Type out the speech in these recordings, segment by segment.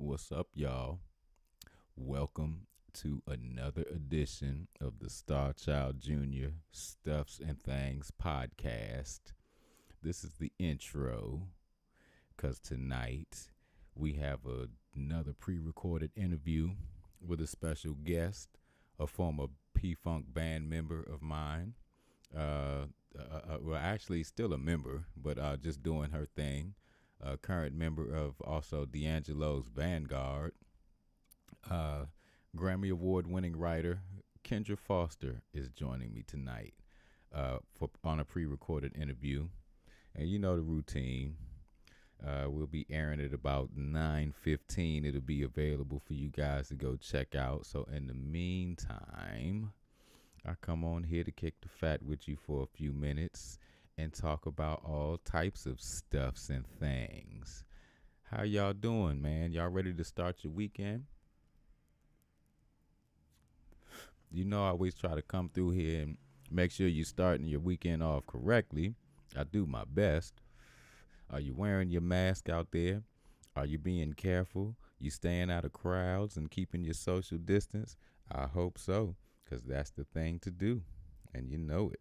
What's up, y'all? Welcome to another edition of the Starchildjr. Stuffs and Thangs podcast. This is the intro because tonight we have another pre recorded interview with a special guest, a former P Funk band member of mine. Well, actually, still a member, but just doing her thing. A current member of also D'Angelo's Vanguard, uh, Grammy Award winning writer Kendra Foster is joining me tonight on a pre recorded interview. And you know the routine. We'll be airing it about 9:15. It'll be available for you guys to go check out. So in the meantime, I come on here to kick the fat with you for a few minutes and talk about all types of stuffs and things. How y'all doing, man? Y'all ready to start your weekend? You know, I always try to come through here and make sure you're starting your weekend off correctly. I do my best. Are you wearing your mask out there? Are you being careful? You staying out of crowds and keeping your social distance? I hope so, because that's the thing to do, and you know it.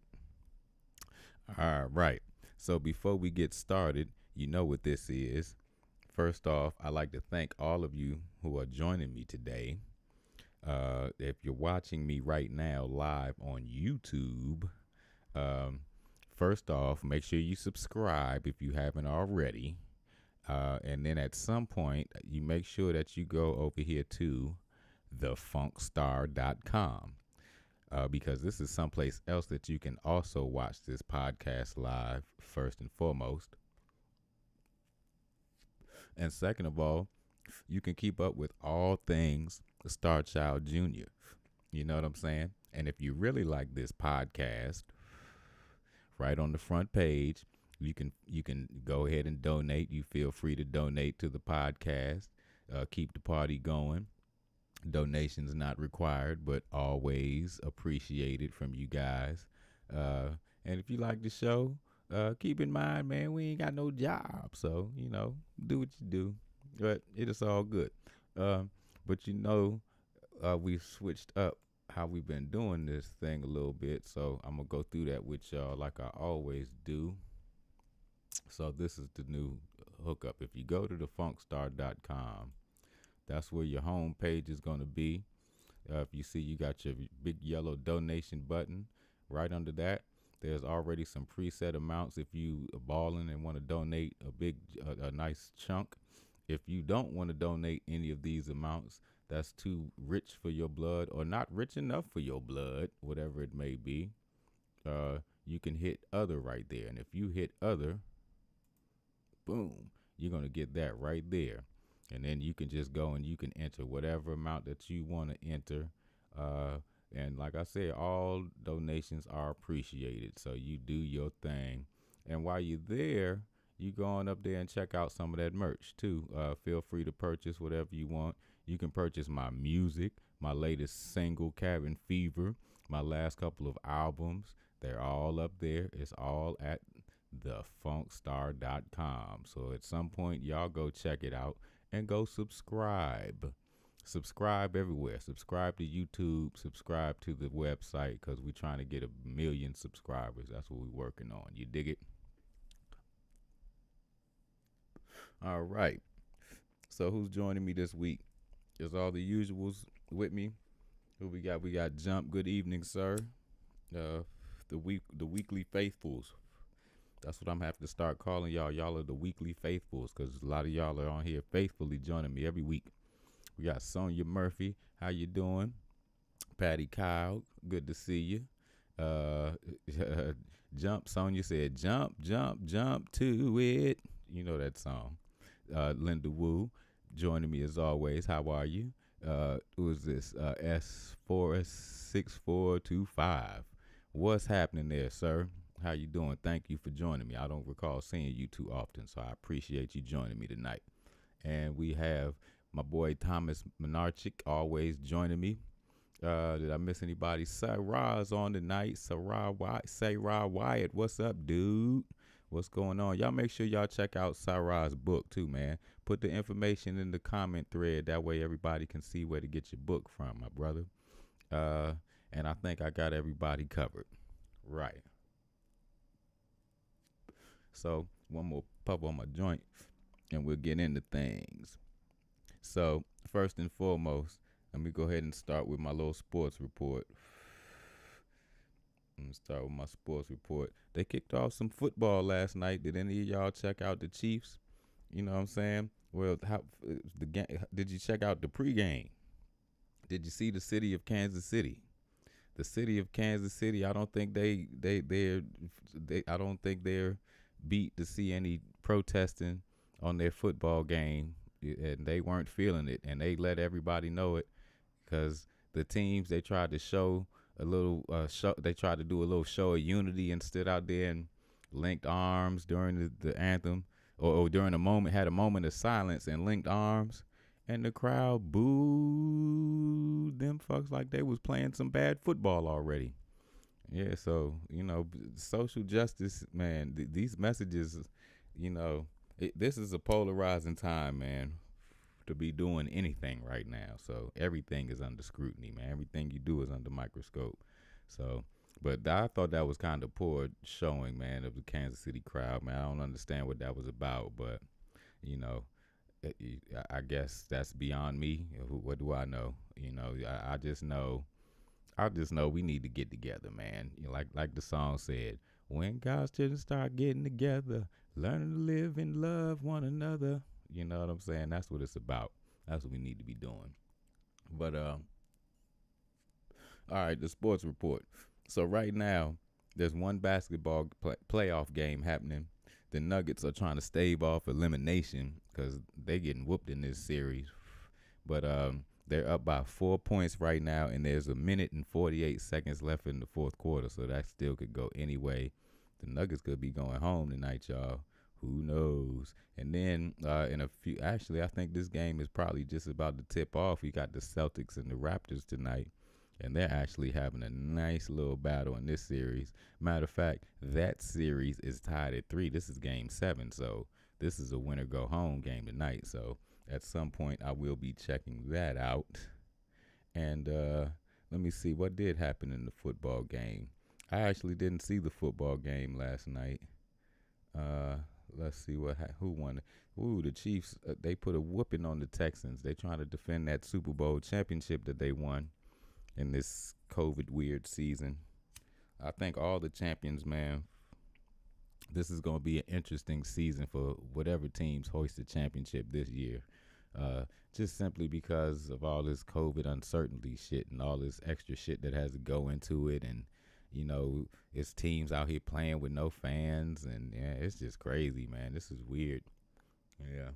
All right. So before we get started, you know what this is. First off, I'd like to thank all of you who are joining me today. If you're watching me right now live on YouTube, um, first off, make sure you subscribe if you haven't already. And then at some point, you make sure that you go over here to thefunkstar.com. Because this is someplace else that you can also watch this podcast live, first and foremost. And second of all, you can keep up with all things Starchild Jr. You know what I'm saying? And if you really like this podcast, right on the front page, you can go ahead and donate. You feel free to donate to the podcast. Keep the party going. Donations not required, but always appreciated from you guys. And if you like the show, keep in mind, man, we ain't got no job, so do what you do. But it is all good. Um, but we've switched up how we've been doing this thing a little bit, so I'm gonna go through that with y'all like I always do. So this is the new hookup. If you go to thefunkstar.com, that's where your home page is gonna be. If you see, you got your big yellow donation button. Right under that, there's already some preset amounts if you are balling and want to donate a nice chunk. If you don't want to donate any of these amounts, that's too rich for your blood or not rich enough for your blood, whatever it may be, you can hit other right there. And if you hit other, boom, you're going to get that right there. And then you can just go and you can enter whatever amount that you want to enter. And like I said, all donations are appreciated. So you do your thing. And while you're there, you go on up there and check out some of that merch too. Feel free to purchase whatever you want. You can purchase my music, my latest single, Cabin Fever, my last couple of albums. They're all up there. It's all at thefunkstar.com. So at some point, y'all go check it out and go subscribe. Subscribe everywhere. Subscribe to YouTube. Subscribe to the website because we're trying to get 1 million subscribers. That's what we're working on. You dig it? All right. So who's joining me this week? Is all the usuals with me. Who we got? We got Jump. Good evening, sir. The weekly faithfuls. That's what I'm having to start calling y'all. Y'all are the weekly faithfuls because a lot of y'all are on here faithfully joining me every week. We got Sonia Murphy. How you doing? Patty Kyle. Good to see you. Jump. Sonia said, "Jump, jump, jump to it." You know that song. Linda Wu joining me as always. How are you? Who is this? S46425. What's happening there, sir? How you doing? Thank you for joining me. I don't recall seeing you too often, so I appreciate you joining me tonight. And we have my boy Thomas Menarchik always joining me. Did I miss anybody? Sarah's on tonight. Sarah Wyatt. What's up, dude? What's going on? Y'all make sure y'all check out Sarah's book too, man. Put the information in the comment thread. That way everybody can see where to get your book from, my brother. Uh, and I think I got everybody covered. Right. So one more puff on my joint, and we'll get into things. So first and foremost, let me go ahead and start with my little sports report. Let me start with my sports report. They kicked off some football last night. Did any of y'all check out the Chiefs? You know what I'm saying? Well, how the game? Did you check out the pregame? Did you see the city of Kansas City? The city of Kansas City. I don't think I don't think they're beat to see any protesting on their football game, and they weren't feeling it, and they let everybody know it because the teams they tried to show a little show. They tried to do a little show of unity and stood out there and linked arms during the anthem, or during a moment had a moment of silence and linked arms, and the crowd booed them fucks like they was playing some bad football already. Yeah, so social justice, man. These messages, this is a polarizing time, man, to be doing anything right now. So everything is under scrutiny, man. Everything you do is under microscope. So, but I thought that was kind of poor showing, man, of the Kansas City crowd, man. I don't understand what that was about, but you know, I guess that's beyond me. What do I know? I just know. I just know we need to get together, man. Like the song said, when God's children start getting together, learning to live and love one another. You know what I'm saying? That's what it's about. That's what we need to be doing. But all right, the sports report. So right now, there's one basketball playoff game happening. The Nuggets are trying to stave off elimination because they getting whooped in this series. But they're up by 4 points right now, and there's a minute and 48 seconds left in the fourth quarter, so that still could go any way. The Nuggets could be going home tonight, y'all. Who knows? And then in a few, actually, I think this game is probably just about to tip off. We got the Celtics and the Raptors tonight, and they're actually having a nice little battle in this series. Matter of fact, that series is tied at 3. This is game 7, so this is a winner go home game tonight. So at some point, I will be checking that out. And let me see what did happen in the football game. I actually didn't see the football game last night. Let's see who won. Ooh, the Chiefs. They put a whooping on the Texans. They trying to defend that Super Bowl championship that they won in this COVID weird season. I think all the champions, man. This is going to be an interesting season for whatever teams hoist the championship this year. Just simply because of all this COVID uncertainty shit and all this extra shit that has to go into it. And, it's teams out here playing with no fans. And, yeah, it's just crazy, man. This is weird. Yeah.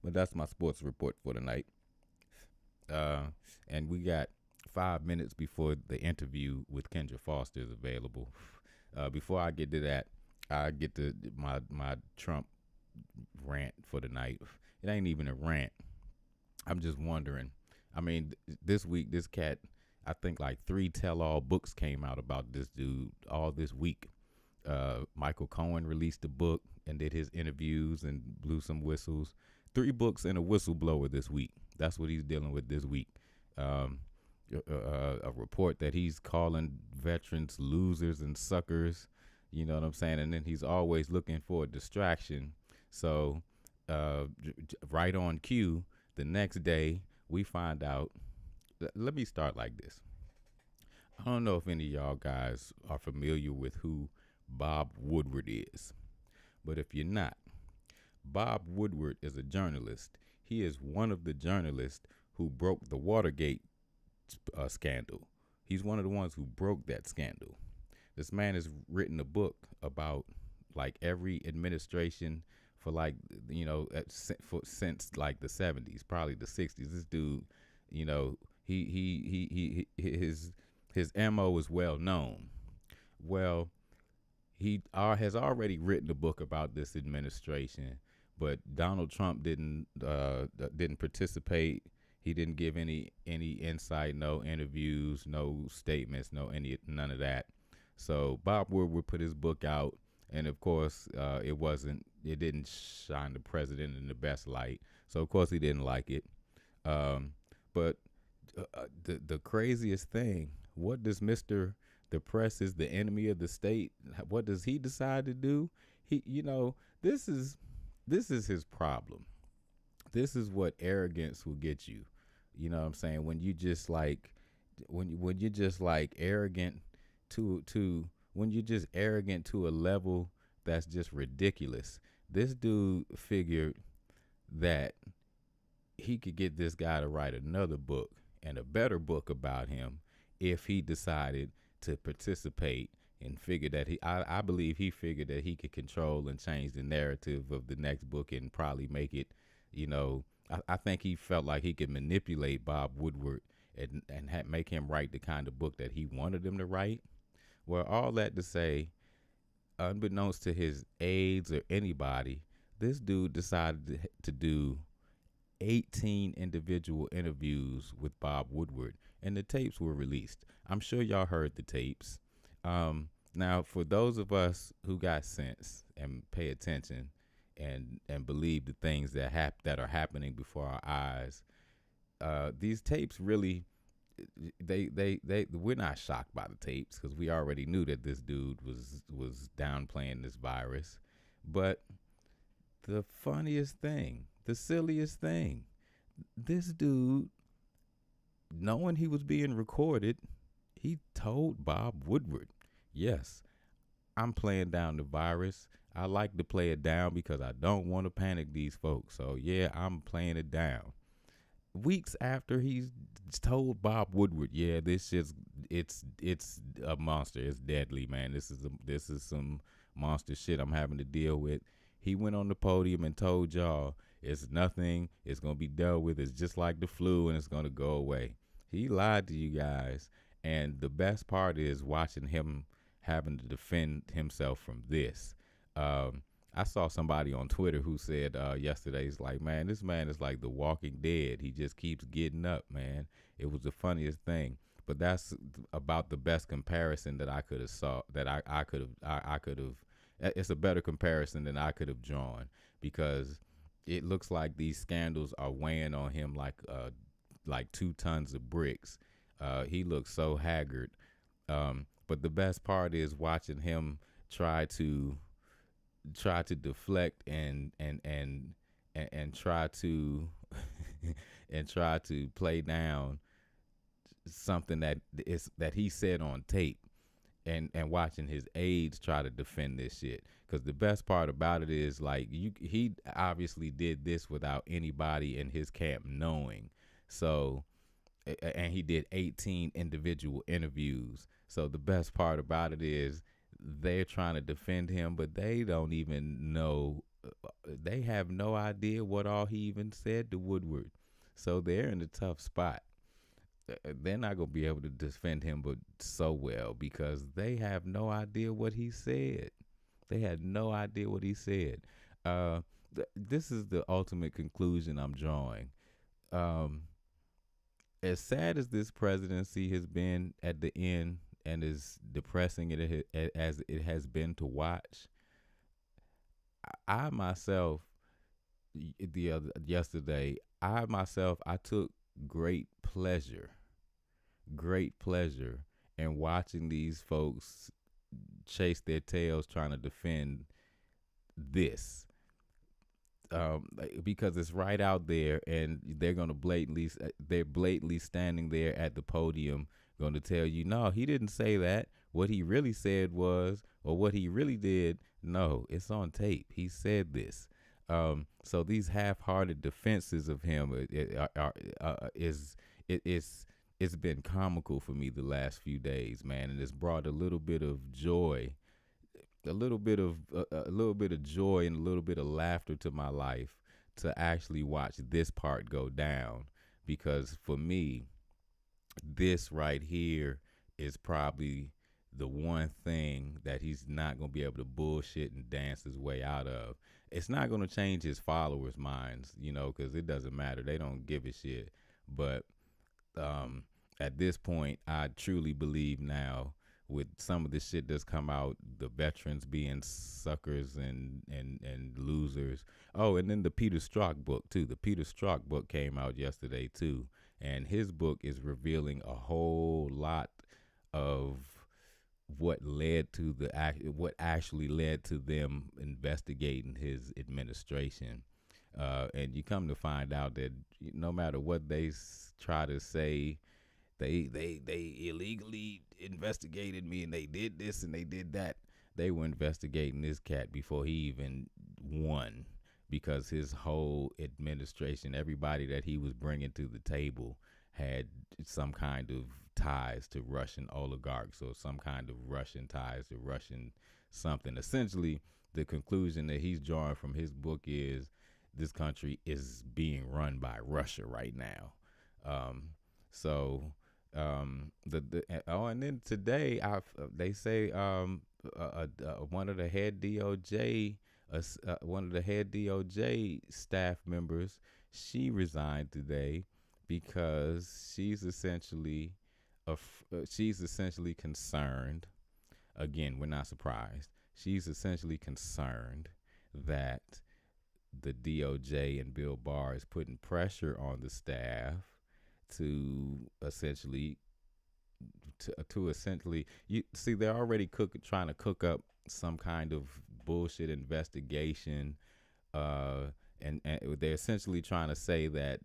But that's my sports report for tonight. And we got 5 minutes before the interview with Kendra Foster is available. Before I get to that, I get to my Trump rant for the night. It ain't even a rant. I'm just wondering. I mean, this week, this cat, I think like 3 tell-all books came out about this dude all this week. Michael Cohen released a book and did his interviews and blew some whistles. 3 books and a whistleblower this week. That's what he's dealing with this week. A report that he's calling veterans losers and suckers. You know what I'm saying? And then he's always looking for a distraction. So right on cue, the next day, we find out. Let me start like this. I don't know if any of y'all guys are familiar with who Bob Woodward is. But if you're not, Bob Woodward is a journalist. He is one of the journalists who broke the Watergate scandal. He's one of the ones who broke that scandal. This man has written a book about like every administration for like, since like the 70s, probably the 60s. This dude, his MO is well known. Well, he has already written a book about this administration, but Donald Trump didn't participate. He didn't give any insight, no interviews, no statements, none of that. So Bob Woodward put his book out, and of course, it wasn't. It didn't shine the president in the best light. So of course he didn't like it. Um, but the craziest thing, what does Mister The Press is the enemy of the state? What does he decide to do? He, this is his problem. This is what arrogance will get you. You know what I'm saying? When you just like, when you're just like arrogant to when you're just arrogant to a level that's just ridiculous. This dude figured that he could get this guy to write another book and a better book about him if he decided to participate and figure that I believe he figured that he could control and change the narrative of the next book and probably make it, I think he felt like he could manipulate Bob Woodward and make him write the kind of book that he wanted him to write. Well, all that to say, unbeknownst to his aides or anybody, this dude decided to do 18 individual interviews with Bob Woodward, and the tapes were released. I'm sure y'all heard the tapes. Now, for those of us who got sense and pay attention and believe the things that are happening before our eyes, these tapes really, they we're not shocked by the tapes because we already knew that this dude was downplaying this virus. But the funniest thing, the silliest thing, this dude, knowing he was being recorded, he told Bob Woodward, yes, I'm playing down the virus. I like to play it down because I don't want to panic these folks. So yeah, I'm playing it down. Weeks after he's told Bob Woodward, yeah, this shit's it's a monster. It's deadly, man. This is some monster shit I'm having to deal with. He went on the podium and told y'all it's nothing. It's gonna be dealt with. It's just like the flu, and it's gonna go away. He lied to you guys, and the best part is watching him having to defend himself from this. I saw somebody on Twitter who said yesterday, he's like, man, this man is like the Walking Dead. He just keeps getting up, man. It was the funniest thing. But that's about the best comparison that I could have saw, that I could have. It's a better comparison than I could have drawn, because it looks like these scandals are weighing on him like 2 tons of bricks. He looks so haggard. But the best part is watching him try to deflect and try to and try to play down something that he said on tape, and watching his aides try to defend this shit. Because the best part about it is, like, he obviously did this without anybody in his camp knowing. So, and he did 18 individual interviews. So the best part about it is they're trying to defend him, but they don't even know. They have no idea what all he even said to Woodward. So they're in a tough spot. They're not going to be able to defend him but so well, because they have no idea what he said. They had no idea what he said. This is the ultimate conclusion I'm drawing. As sad as this presidency has been at the end, and as depressing as it has been to watch, I myself, yesterday, I took great pleasure in watching these folks chase their tails trying to defend this. Because it's right out there, and they're blatantly standing there at the podium, going to tell you, no, he didn't say that. What he really said was, or what he really did, no, it's on tape. He said this. So these half-hearted defenses of him it's been comical for me the last few days, man, and it's brought a little bit of joy, a little bit of joy and a little bit of laughter to my life, to actually watch this part go down. Because for me, this right here is probably the one thing that he's not going to be able to bullshit and dance his way out of. It's not going to change his followers' minds, because it doesn't matter. They don't give a shit. But at this point, I truly believe now with some of the shit that's come out, the veterans being suckers and losers. Oh, and then the Peter Strzok book too. The Peter Strzok book came out yesterday too, and his book is revealing a whole lot of what actually led to them investigating his administration. And you come to find out that no matter what they try to say, they illegally investigated me and they did this and they did that. They were investigating this cat before he even won, because his whole administration, everybody that he was bringing to the table, had some kind of ties to Russian oligarchs or some kind of Russian ties to Russian something. Essentially, the conclusion that he's drawing from his book is this country is being run by Russia right now. And then today, they say one of the head DOJ staff members, she resigned today because she's essentially concerned. Again, we're not surprised. She's essentially concerned that the DOJ and Bill Barr is putting pressure on the staff to essentially you see, they're already trying to cook up some kind of bullshit investigation, and they're essentially trying to say that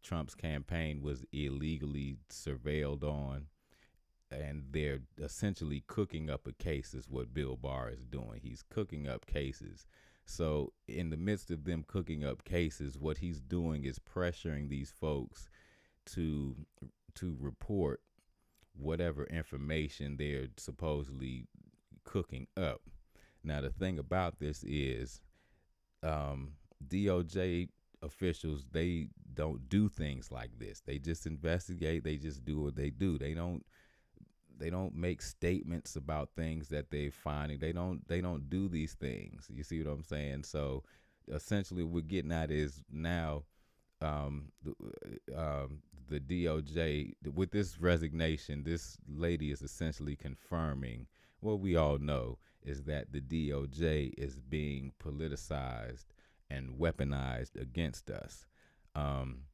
Trump's campaign was illegally surveilled on, and they're essentially cooking up a case is what Bill Barr is doing. He's cooking up cases. So in the midst of them cooking up cases, what he's doing is pressuring these folks to report whatever information they're supposedly cooking up. Now, the thing about this is DOJ officials, they don't do things like this. They just investigate. They just do what they do. They don't make statements about things that they're finding. They don't do these things. You see what I'm saying? So essentially what we're getting at is now the DOJ, with this resignation, this lady is essentially confirming what we all know, is that the DOJ is being politicized and weaponized against us. I'm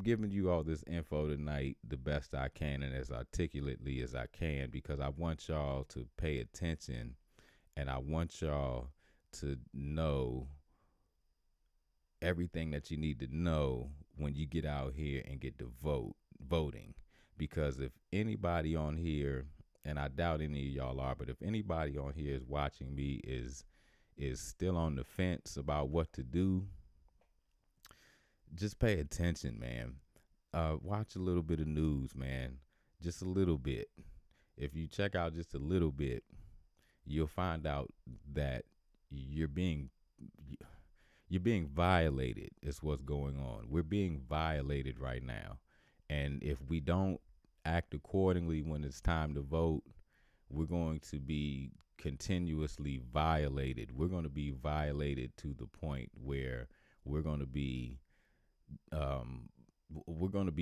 giving you all this info tonight the best I can and as articulately as I can, because I want y'all to pay attention and I want y'all to know everything that you need to know when you get out here and get to voting. Because if anybody on here, and I doubt any of y'all are, but if anybody on here is watching me is still on the fence about what to do, just pay attention, man. Watch a little bit of news, man. Just a little bit. If you check out just a little bit, you'll find out that you're being violated is what's going on. We're being violated right now. And if we don't act accordingly when it's time to vote, we're going to be continuously violated. We're going to be violated to the point where we're going to be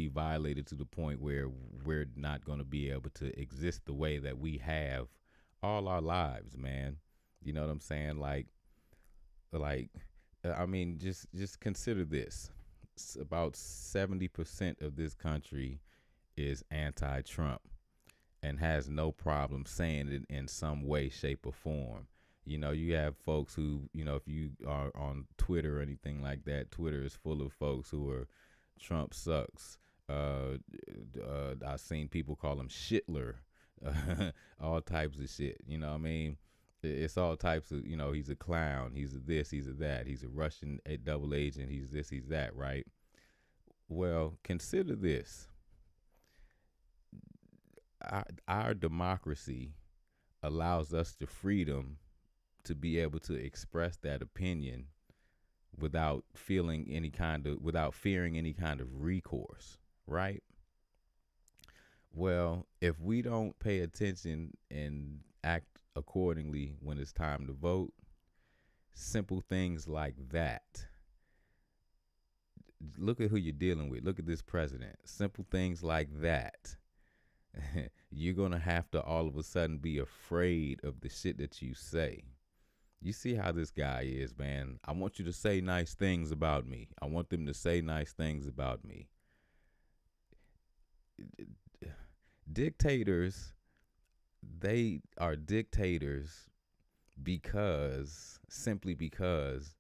violated to the point where we're not going to be able to exist the way that we have all our lives, man. You know what I'm saying? Like, I mean, just consider this. About 70% of this country is anti-Trump and has no problem saying it in some way, shape, or form. You know, you have folks who, you know, if you are on Twitter or anything like that, Twitter is full of folks who are Trump sucks. I've seen people call him Shitler, all types of shit. You know what I mean? It's all types of, you know, he's a clown, he's a this, he's a that, he's a Russian double agent, he's this, he's that, right? Well, consider this. Our democracy allows us the freedom to be able to express that opinion without fearing any kind of recourse, right? Well, if we don't pay attention and act accordingly when it's time to vote, simple things like that. Look at who you're dealing with. Look at this president. Simple things like that you're going to have to all of a sudden be afraid of the shit that you say. You see how this guy is, man. I want you to say nice things about me. I want them to say nice things about me. Dictators, they are dictators simply because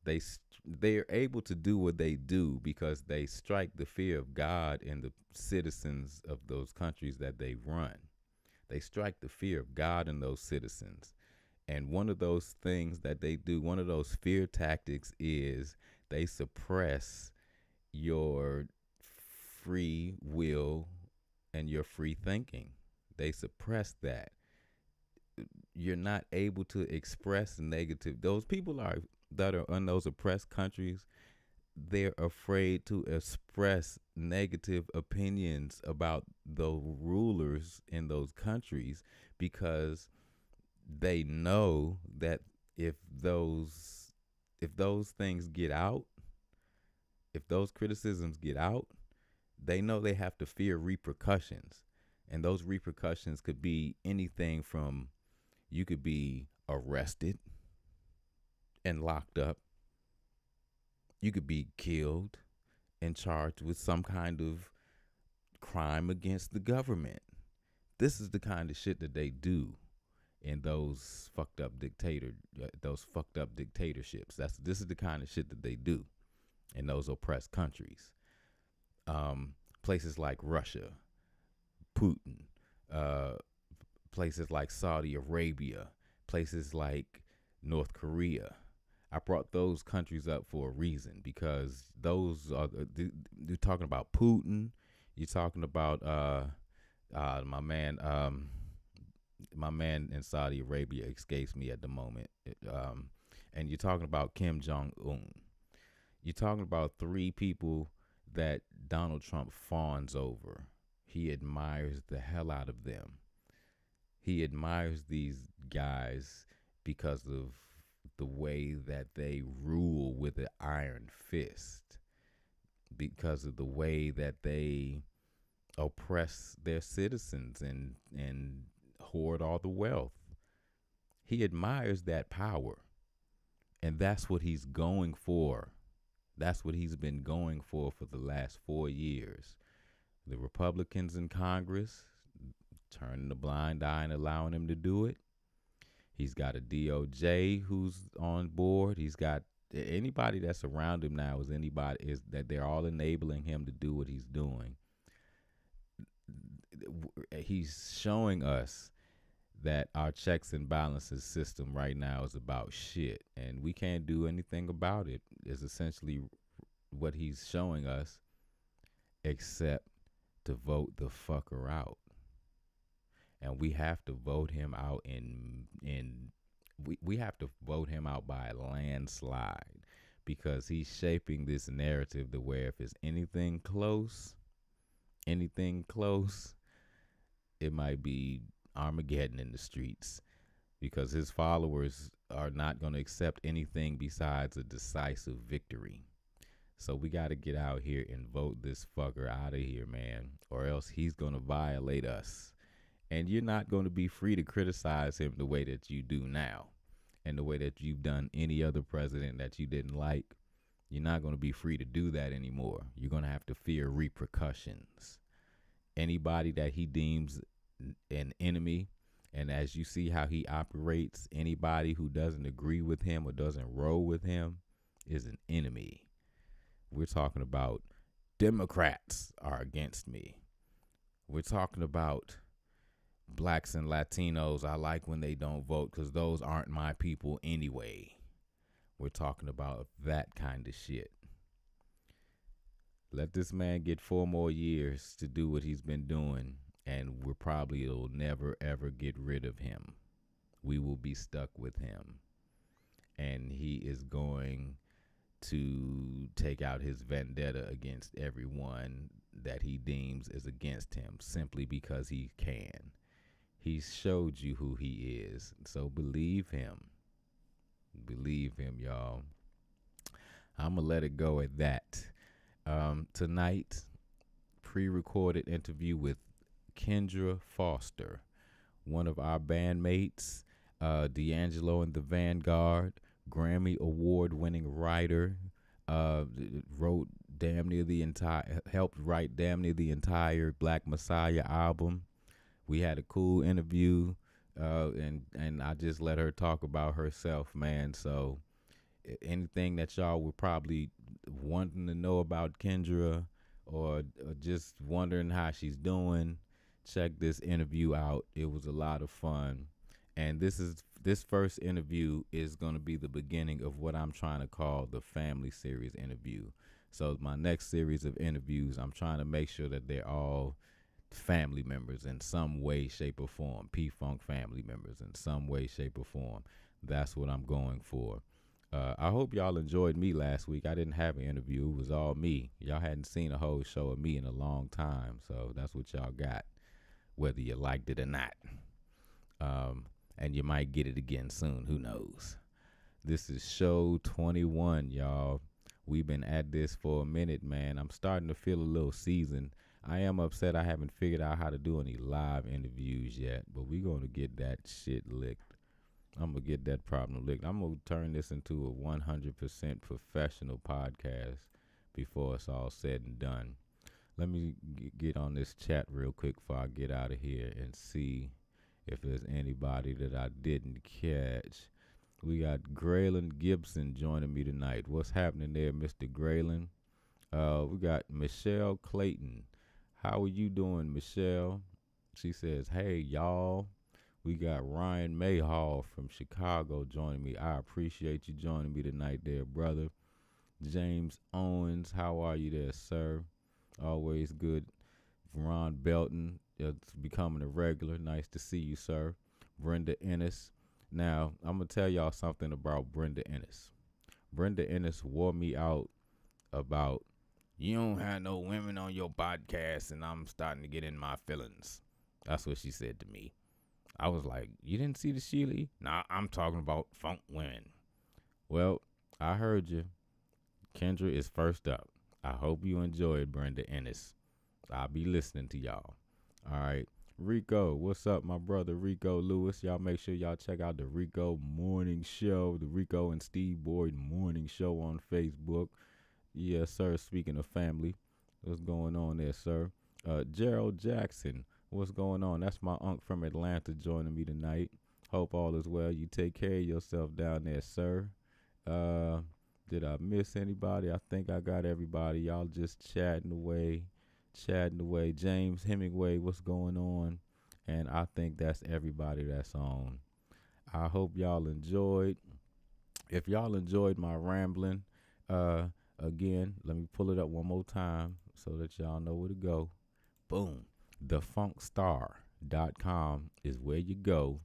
they they're able to do what they do because they strike the fear of God in the citizens of those countries that they run. They strike the fear of God in those citizens. And one of those things that they do, one of those fear tactics is they suppress your free will and your free thinking. They suppress that. You're not able to express negative. Those people are that are in those oppressed countries, they're afraid to express negative opinions about the rulers in those countries because they know that if those things get out, if those criticisms get out, they know they have to fear repercussions. And those repercussions could be anything from you could be arrested and locked up. You could be killed and charged with some kind of crime against the government. This is the kind of shit that they do in those fucked up dictatorships. This is the kind of shit that they do in those oppressed countries. Places like Russia, Putin, places like Saudi Arabia, places like North Korea. I brought those countries up for a reason because those are you're talking about Putin. You're talking about my man in Saudi Arabia escapes me at the moment. And you're talking about Kim Jong-un. You're talking about three people that Donald Trump fawns over. He admires the hell out of them. He admires these guys because of the way that they rule with an iron fist, because of the way that they oppress their citizens and hoard all the wealth. He admires that power, and that's what he's going for. That's what he's been going for the last 4 years. The Republicans in Congress turning a blind eye and allowing him to do it. He's got a DOJ who's on board. He's got anybody that's around him now is that they're all enabling him to do what he's doing. He's showing us that our checks and balances system right now is about shit, and we can't do anything about it. Is essentially what he's showing us, except to vote the fucker out. And we have to vote him out we have to vote him out by a landslide, because he's shaping this narrative to where if it's anything close, it might be Armageddon in the streets, because his followers are not going to accept anything besides a decisive victory. So we got to get out here and vote this fucker out of here, man, or else he's going to violate us. And you're not going to be free to criticize him the way that you do now, and the way that you've done any other president that you didn't like. You're not going to be free to do that anymore. You're going to have to fear repercussions. Anybody that he deems an enemy, and as you see how he operates, anybody who doesn't agree with him or doesn't roll with him is an enemy. We're talking about Democrats are against me. We're talking about blacks and Latinos. I like when they don't vote because those aren't my people anyway. We're talking about that kind of shit. Let this man get 4 more years to do what he's been doing, and will never ever get rid of him. We will be stuck with him, and he is going to take out his vendetta against everyone that he deems is against him simply because he can. He's showed you who he is, so believe him. Believe him, y'all. I'm going to let it go at that. Tonight, pre-recorded interview with Kendra Foster, one of our bandmates, D'Angelo and the Vanguard, Grammy Award-winning writer, wrote damn near the entire, helped write damn near the entire Black Messiah album. We had a cool interview, and I just let her talk about herself, man. So anything that y'all were probably wanting to know about Kendra, or just wondering how she's doing, check this interview out. It was a lot of fun. And this first interview is going to be the beginning of what I'm trying to call the family series interview. So my next series of interviews, I'm trying to make sure that they're all family members in some way, shape, or form. P-Funk family members in some way, shape, or form. That's what I'm going for. I hope y'all enjoyed me last week. I didn't have an interview. It was all me. Y'all hadn't seen a whole show of me in a long time, so that's what y'all got, whether you liked it or not. And you might get it again soon. Who knows? This is show 21, y'all. We've been at this for a minute, man. I'm starting to feel a little seasoned. I am upset I haven't figured out how to do any live interviews yet, but we're going to get that shit licked. I'm going to get that problem licked. I'm going to turn this into a 100% professional podcast before it's all said and done. Let me get on this chat real quick before I get out of here and see if there's anybody that I didn't catch. We got Graylin Gibson joining me tonight. What's happening there, Mr. Graylin? We got Michelle Clayton. How are you doing, Michelle? She says, hey, y'all. We got Ryan Mayhall from Chicago joining me. I appreciate you joining me tonight there, brother. James Owens, how are you there, sir? Always good. Ron Belton, it's becoming a regular. Nice to see you, sir. Brenda Ennis. Now, I'm going to tell y'all something about Brenda Ennis. Brenda Ennis wore me out about, you don't have no women on your podcast, and I'm starting to get in my feelings. That's what she said to me. I was like, you didn't see the Sheely? Nah, I'm talking about funk women. Well, I heard you. Kendra is first up. I hope you enjoyed Brenda Ennis. I'll be listening to y'all. All right. Rico, what's up, my brother Rico Lewis? Y'all make sure y'all check out the Rico Morning Show, the Rico and Steve Boyd Morning Show on Facebook. Yes, sir. Speaking of family, what's going on there, sir? Gerald Jackson, what's going on? That's my uncle from Atlanta joining me tonight. Hope all is well. You take care of yourself down there, sir. Did I miss anybody? I think I got everybody. Y'all just chatting away. James Hemingway, what's going on? And I think that's everybody that's on. I hope y'all enjoyed. If y'all enjoyed my rambling, again, let me pull it up one more time so that y'all know where to go. Boom. thefunkstar.com is where you go,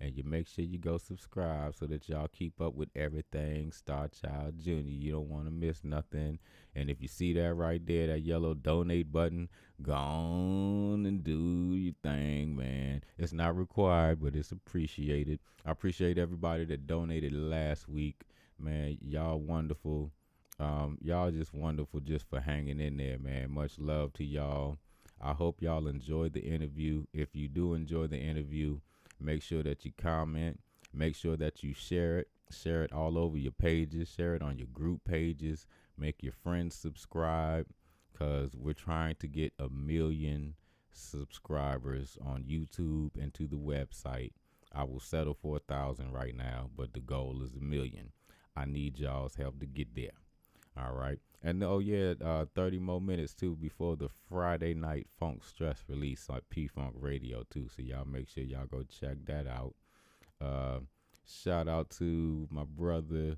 and you make sure you go subscribe so that y'all keep up with everything Starchild Jr. You don't want to miss nothing. And if you see that right there, that yellow donate button, go on and do your thing, man. It's not required, but it's appreciated. I appreciate everybody that donated last week, man. Y'all wonderful. Y'all just wonderful just for hanging in there, man. Much love to y'all. I hope y'all enjoyed the interview. If you do enjoy the interview, make sure that you comment. Make sure that you share it. Share it all over your pages. Share it on your group pages. Make your friends subscribe, because we're trying to get 1 million subscribers on YouTube and to the website. I will settle for 1,000 right now, but the goal is 1 million. I need y'all's help to get there. All right. And 30 more minutes too before the Friday night funk stress release on P-Funk Radio too. So y'all make sure y'all go check that out. Shout out to my brother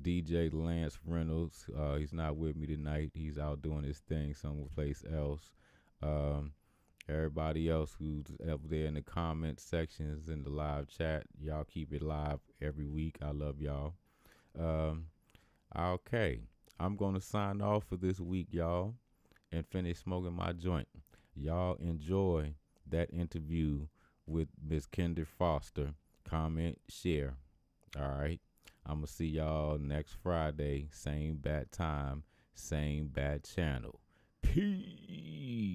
DJ Lance Reynolds. He's not with me tonight. He's out doing his thing someplace else. Everybody else who's up there in the comment sections in the live chat, y'all keep it live every week. I love y'all. Okay. I'm going to sign off for this week, y'all, and finish smoking my joint. Y'all enjoy that interview with Miss Kendra Foster. Comment, share. All right. I'm going to see y'all next Friday. Same bad time, same bad channel. Peace.